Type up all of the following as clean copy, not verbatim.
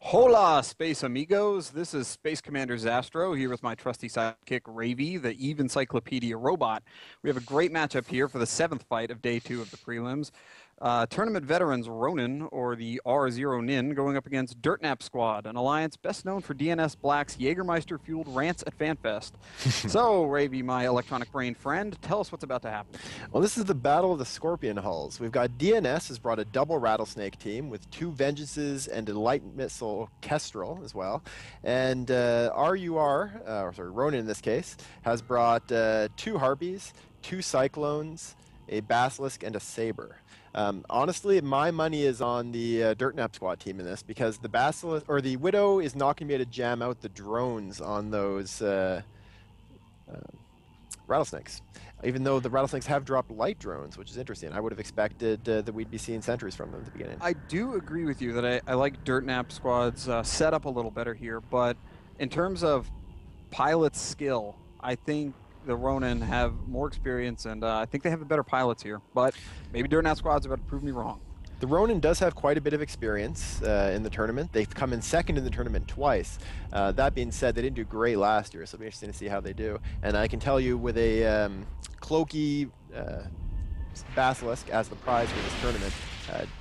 Hola, Space Amigos. This is Space Commander Zastro here with my trusty sidekick, Ravy, the Eve Encyclopedia robot. We have a great matchup here for the seventh fight of day two of the prelims. Tournament veterans R0NIN, or the R0NIN, going up against Dirtnap Squad, an alliance best known for DNS Black's Jägermeister-fueled rants at FanFest. So, Ravy, my electronic brain friend, tell us what's about to happen. Well, this is the Battle of the Scorpion Hulls. We've got DNS has brought a double Rattlesnake team with two Vengeances and a light missile Kestrel as well. And R0NIN in this case, has brought two Harpies, two Cyclones, a Basilisk, and a Saber. Honestly, my money is on the Dirtnap Squad team in this because the Basilisk or the Widow is not going to be able to jam out the drones on those Rattlesnakes. Even though the Rattlesnakes have dropped light drones, which is interesting. I would have expected that we'd be seeing sentries from them at the beginning. I do agree with you that I like Dirtnap Squad's setup a little better here, but in terms of pilot skill, I think the R0NIN have more experience, and I think they have the better pilots here. But maybe Dirtnap Squad's about to prove me wrong. The R0NIN does have quite a bit of experience in the tournament. They've come in second in the tournament twice. That being said, they didn't do great last year, so it'll be interesting to see how they do. And I can tell you with a Cloaky Basilisk as the prize for this tournament,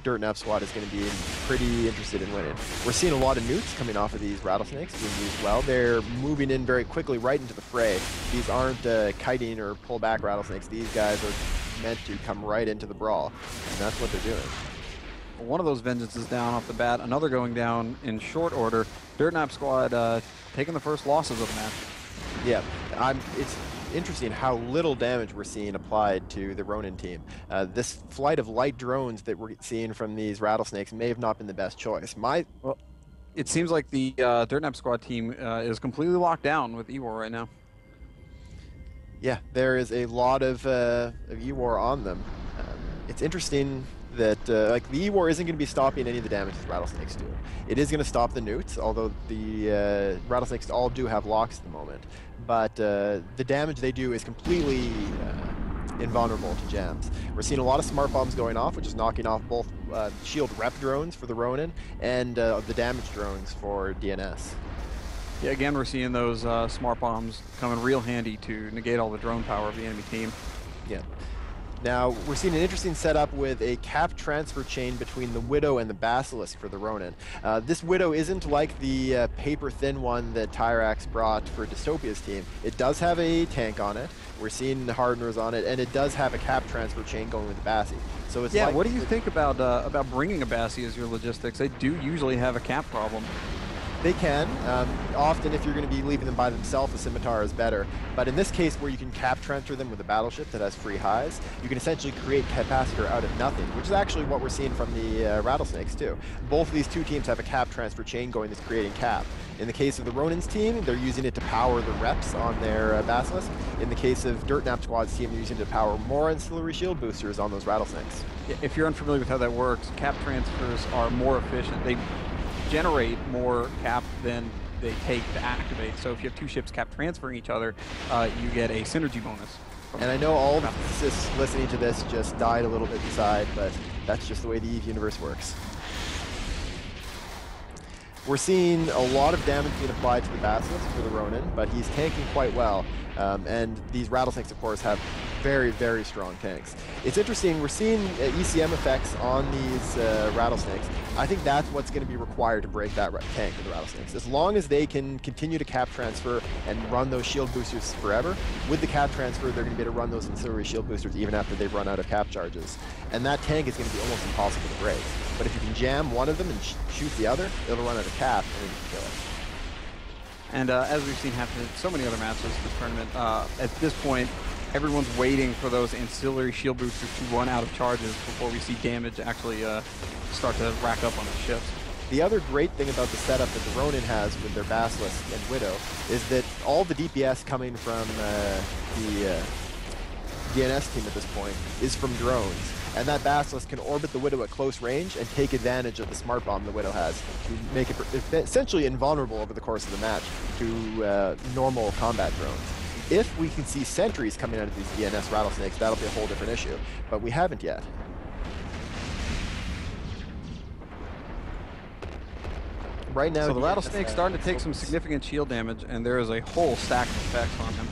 Dirtnap Squad is going to be pretty interested in winning. We're seeing a lot of nukes coming off of these Rattlesnakes being used well. They're moving in very quickly right into the fray. These aren't kiting or pull back Rattlesnakes. These guys are meant to come right into the brawl, and that's what they're doing. One of those Vengeances down off the bat, another going down in short order. Dirtnap Squad taking the first losses of the match. Yeah, it's interesting how little damage we're seeing applied to the R0NIN team. This flight of light drones that we're seeing from these Rattlesnakes may have not been the best choice. Well, it seems like the Dirtnap Squad team is completely locked down with EWAR right now. Yeah, there is a lot of EWAR on them. It's interesting that like the EWAR isn't going to be stopping any of the damage that Rattlesnakes do. It is going to stop the newts, although the Rattlesnakes all do have locks at the moment. But the damage they do is completely invulnerable to jams. We're seeing a lot of smart bombs going off, which is knocking off both shield rep drones for the R0NIN and the damage drones for DNS. Yeah, again, we're seeing those smart bombs coming real handy to negate all the drone power of the enemy team. Yeah. Now, we're seeing an interesting setup with a cap transfer chain between the Widow and the Basilisk for the R0NIN. This Widow isn't like the paper-thin one that Tyrax brought for Dystopia's team. It does have a tank on it. We're seeing the hardeners on it, and it does have a cap transfer chain going with the Bassie. So it's yeah, what do you think about bringing a Bassie as your logistics? They do usually have a cap problem. They can. Often, if you're going to be leaving them by themselves, a scimitar is better. But in this case, where you can cap transfer them with a battleship that has free highs, you can essentially create capacitor out of nothing, which is actually what we're seeing from the Rattlesnakes, too. Both of these two teams have a cap transfer chain going that's creating cap. In the case of the R0NIN's team, they're using it to power the reps on their Basilisk. In the case of Dirtnap Squad's team, they're using it to power more ancillary shield boosters on those Rattlesnakes. If you're unfamiliar with how that works, cap transfers are more efficient. They generate more cap than they take to activate. So if you have two ships cap transferring each other, you get a synergy bonus. And I know all the physicists listening to this just died a little bit inside, but that's just the way the EVE universe works. We're seeing a lot of damage being applied to the Basilisk for the R0NIN, but he's tanking quite well. And these Rattlesnakes, of course, have very, very strong tanks. It's interesting, we're seeing ECM effects on these Rattlesnakes. I think that's what's going to be required to break that tank for the Rattlesnakes. As long as they can continue to cap transfer and run those shield boosters forever, with the cap transfer, they're going to be able to run those ancillary shield boosters even after they've run out of cap charges. And that tank is going to be almost impossible to break. But if you can jam one of them and shoot the other, it'll run out of cap and you can kill it. And as we've seen happen in so many other matches this tournament, at this point, everyone's waiting for those ancillary shield boosters to run out of charges before we see damage actually start to rack up on the ships. The other great thing about the setup that the R0NIN has with their Basilisk and Widow is that all the DPS coming from the DNS team at this point is from drones. And that Basilisk can orbit the Widow at close range and take advantage of the smart bomb the Widow has to make it essentially invulnerable over the course of the match to normal combat drones. If we can see sentries coming out of these DNS Rattlesnakes, that'll be a whole different issue, but we haven't yet. right now. So the DNS, Rattlesnake's starting to take some significant shield damage, and there is a whole stack of effects on him.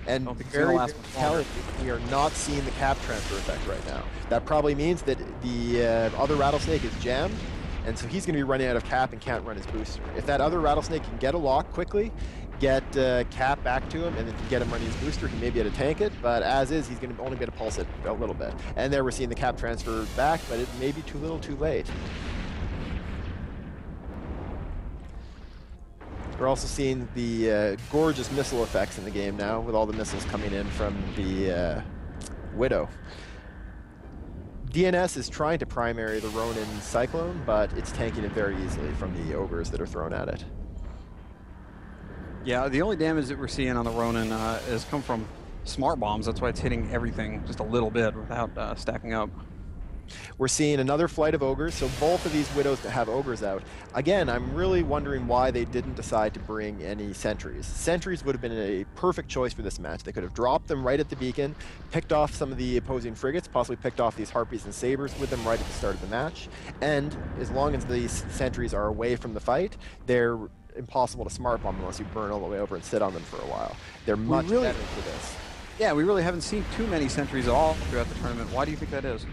And very, very telling, we are not seeing the cap transfer effect right now. That probably means that the other Rattlesnake is jammed, and so he's going to be running out of cap and can't run his booster. If that other Rattlesnake can get a lock quickly, get cap back to him, and then get him running his booster, he may be able to tank it, but as is, he's going to only be able to pulse it a little bit. And there we're seeing the cap transfer back, but it may be too little too late. We're also seeing the gorgeous missile effects in the game now, with all the missiles coming in from the Widow. DNS is trying to primary the R0NIN Cyclone, but it's tanking it very easily from the ogres that are thrown at it. Yeah, the only damage that we're seeing on the R0NIN has come from smart bombs. That's why it's hitting everything just a little bit without stacking up. We're seeing another flight of ogres, so both of these Widows that have ogres out. Again, I'm really wondering why they didn't decide to bring any sentries. Sentries would have been a perfect choice for this match. They could have dropped them right at the beacon, picked off some of the opposing frigates, possibly picked off these Harpies and Sabres with them right at the start of the match. And as long as these sentries are away from the fight, they're impossible to smart bomb unless you burn all the way over and sit on them for a while. They're much better for this. Yeah, we really haven't seen too many sentries at all throughout the tournament. Why do you think that is?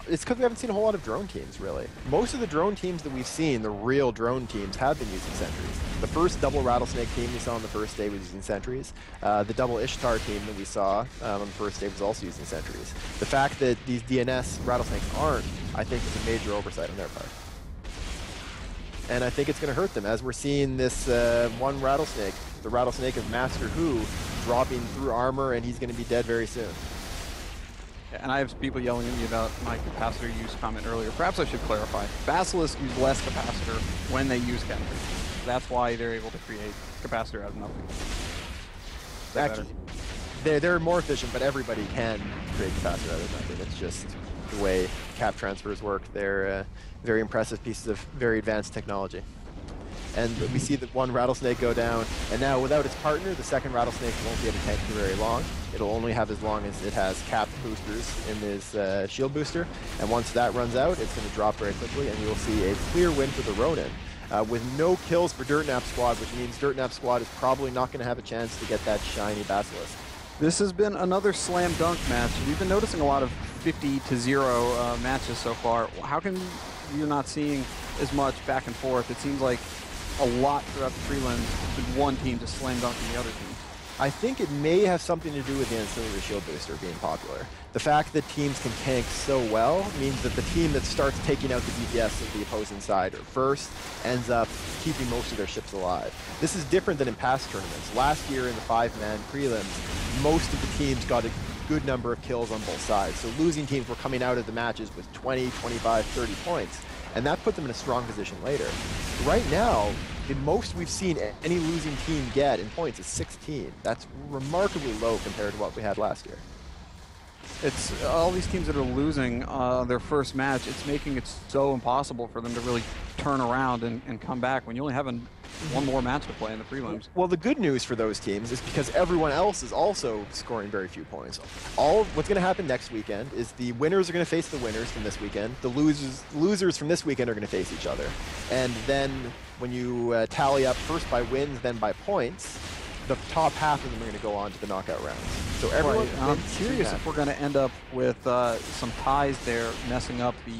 It's because we haven't seen a whole lot of drone teams, really. Most of the drone teams that we've seen, the real drone teams, have been using sentries. The first double Rattlesnake team we saw on the first day was using sentries. The double Ishtar team that we saw on the first day was also using sentries. The fact that these DNS Rattlesnakes aren't, I think, is a major oversight on their part. And I think it's going to hurt them, as we're seeing this one Rattlesnake, the Rattlesnake of Master Who, dropping through armor, and he's going to be dead very soon. And I have people yelling at me about my capacitor use comment earlier. Perhaps I should clarify. Basilisk use less capacitor when they use capacitor. That's why they're able to create capacitor out of nothing. Actually, they're more efficient, but everybody can create capacitor out of nothing. It's just the way cap transfers work. They're very impressive pieces of very advanced technology. And we see that one Rattlesnake go down, and now without its partner, the second Rattlesnake won't be able to tank for very long. It'll only have as long as it has capped boosters in his shield booster, and once that runs out, it's going to drop very quickly, and you'll see a clear win for the R0NIN. With no kills for Dirtnap Squad, which means Dirtnap Squad is probably not going to have a chance to get that shiny Basilisk. This has been another slam dunk match. We've been noticing a lot of 50-0 matches so far. How come you're not seeing as much back and forth? It seems like a lot throughout the prelims with one team just slam dunking the other team. I think it may have something to do with the ancillary shield booster being popular. The fact that teams can tank so well means that the team that starts taking out the DPS of the opposing side first ends up keeping most of their ships alive. This is different than in past tournaments. Last year in the 5-man prelims, most of the teams got a good number of kills on both sides. So losing teams were coming out of the matches with 20, 25, 30 points. And that put them in a strong position later. Right now, the most we've seen any losing team get in points is 16. That's remarkably low compared to what we had last year. It's all these teams that are losing their first match, it's making it so impossible for them to really turn around and come back when you only have one more match to play in the prelims. Well, the good news for those teams is because everyone else is also scoring very few points. What's going to happen next weekend is the winners are going to face the winners from this weekend. The losers from this weekend are going to face each other. And then when you tally up first by wins, then by points, the top half of them are going to go on to the knockout rounds. So everyone. I'm curious if we're going to end up with some ties there messing up the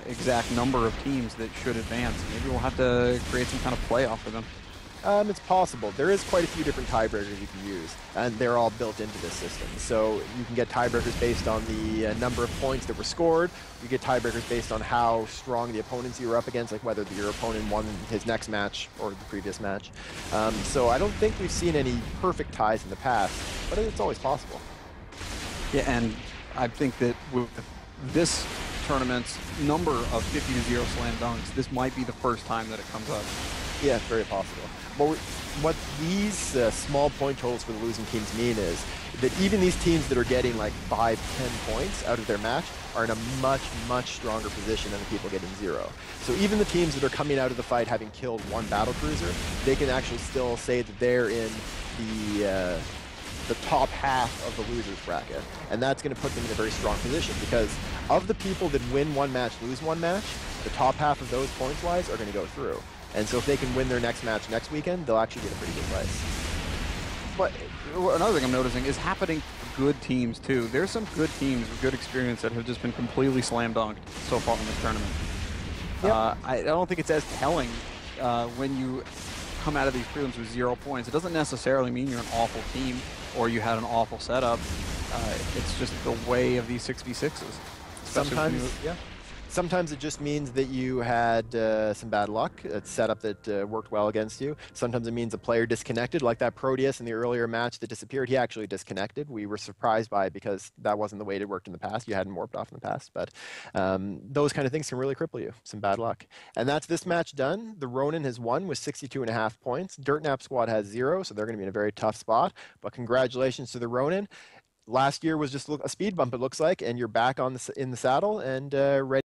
exact number of teams that should advance. Maybe we'll have to create some kind of playoff for them. It's possible. There is quite a few different tiebreakers you can use, and they're all built into this system. So you can get tiebreakers based on the number of points that were scored. You get tiebreakers based on how strong the opponents you were up against, like whether your opponent won his next match or the previous match. So I don't think we've seen any perfect ties in the past, but it's always possible. Yeah, and I think that with this tournament's number of 50-0 slam dunks, this might be the first time that it comes up. Yeah, it's very possible. But what these small point totals for the losing teams mean is that even these teams that are getting like 5, 10 points out of their match are in a much, much stronger position than the people getting 0. So even the teams that are coming out of the fight having killed one battlecruiser, they can actually still say that they're in the the top half of the losers bracket. And that's going to put them in a very strong position because of the people that win one match, lose one match, the top half of those points-wise are going to go through. And so if they can win their next match next weekend, they'll actually get a pretty good price. But another thing I'm noticing is happening for good teams too. There's some good teams with good experience that have just been completely slam dunked so far in this tournament. Yep. I don't think it's as telling when you come out of these prelims with 0 points. It doesn't necessarily mean you're an awful team or you had an awful setup. It's just the way of these 6v6s. Sometimes it just means that you had some bad luck, a setup that worked well against you. Sometimes it means a player disconnected, like that Proteus in the earlier match that disappeared. He actually disconnected. We were surprised by it because that wasn't the way it worked in the past. You hadn't warped off in the past. But those kind of things can really cripple you. Some bad luck. And that's this match done. The R0NIN has won with 62.5 points. Dirtnap squad has 0, so they're going to be in a very tough spot. But congratulations to the R0NIN. Last year was just a speed bump, it looks like, and you're back on in the saddle and ready.